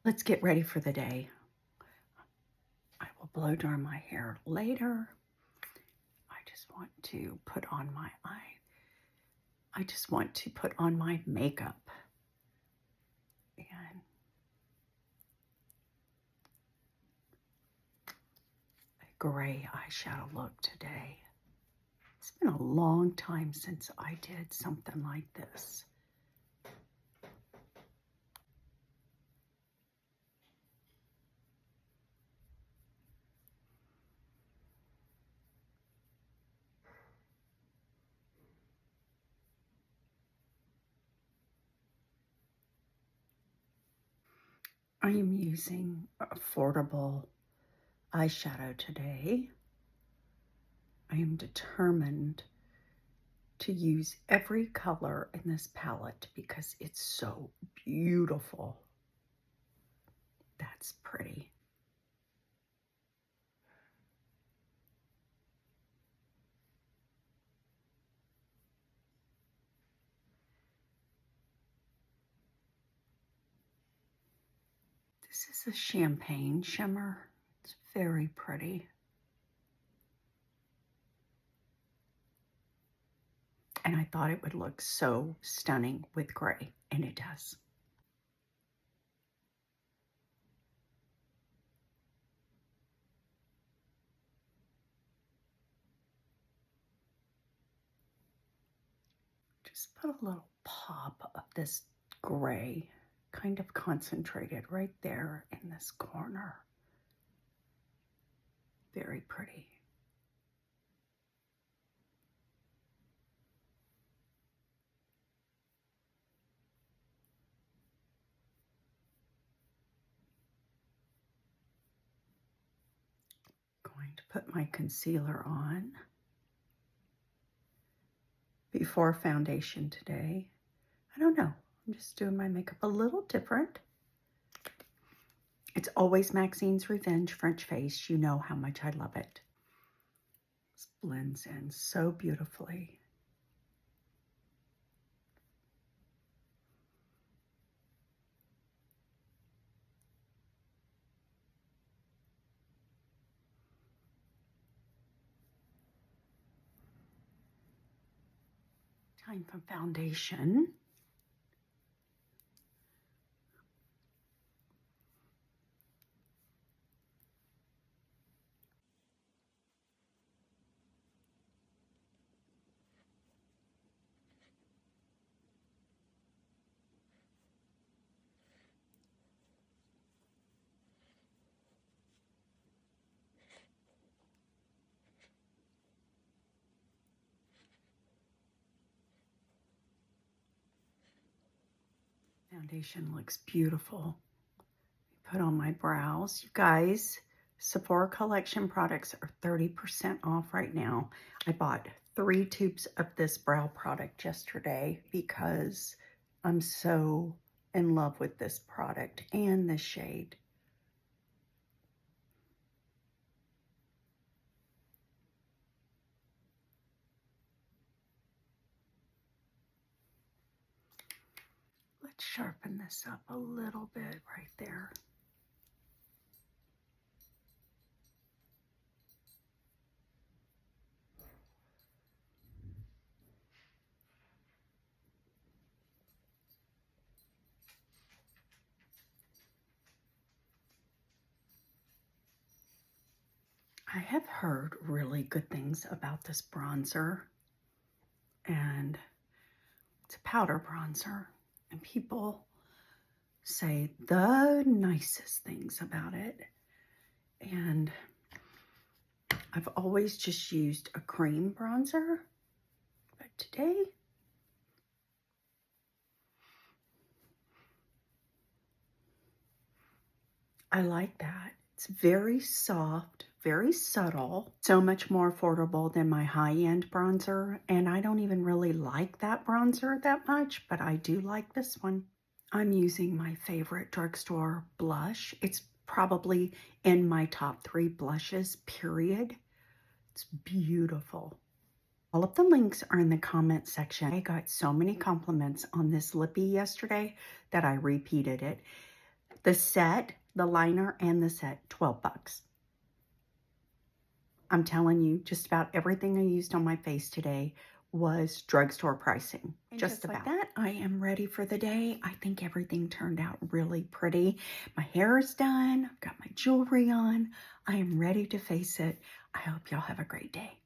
let's get ready for the day. I will blow dry my hair later. I just want to put on my makeup. And a gray eyeshadow look today. It's been a long time since I did something like this. I am using affordable eyeshadow today. I am determined to use every color in this palette because it's so beautiful. That's pretty. This is a champagne shimmer. It's very pretty. And I thought it would look so stunning with gray, and it does. Just put a little pop of this gray, kind of concentrated right there in this corner. Very pretty. Going to put my concealer on before foundation today. I don't know. I'm just doing my makeup a little different. It's always Maxine's Revenge French Face. You know how much I love it. This blends in so beautifully. Time for foundation. Foundation looks beautiful. Put on my brows. You guys, Sephora Collection products are 30% off right now. I bought 3 tubes of this brow product yesterday because I'm so in love with this product and the shade. Let's sharpen this up a little bit right there. I have heard really good things about this bronzer, and it's a powder bronzer, and people say the nicest things about it. And I've always just used a cream bronzer, but today I like that. It's very soft, very subtle, so much more affordable than my high-end bronzer. And I don't even really like that bronzer that much, but I do like this one. I'm using my favorite drugstore blush. It's probably in my top 3 blushes, period. It's beautiful. All of the links are in the comment section. I got so many compliments on this lippy yesterday that I repeated it. The set, the liner and the set, 12 bucks. I'm telling you, just about everything I used on my face today was drugstore pricing. Just about. Like that, I am ready for the day. I think everything turned out really pretty. My hair is done. I've got my jewelry on. I am ready to face it. I hope y'all have a great day.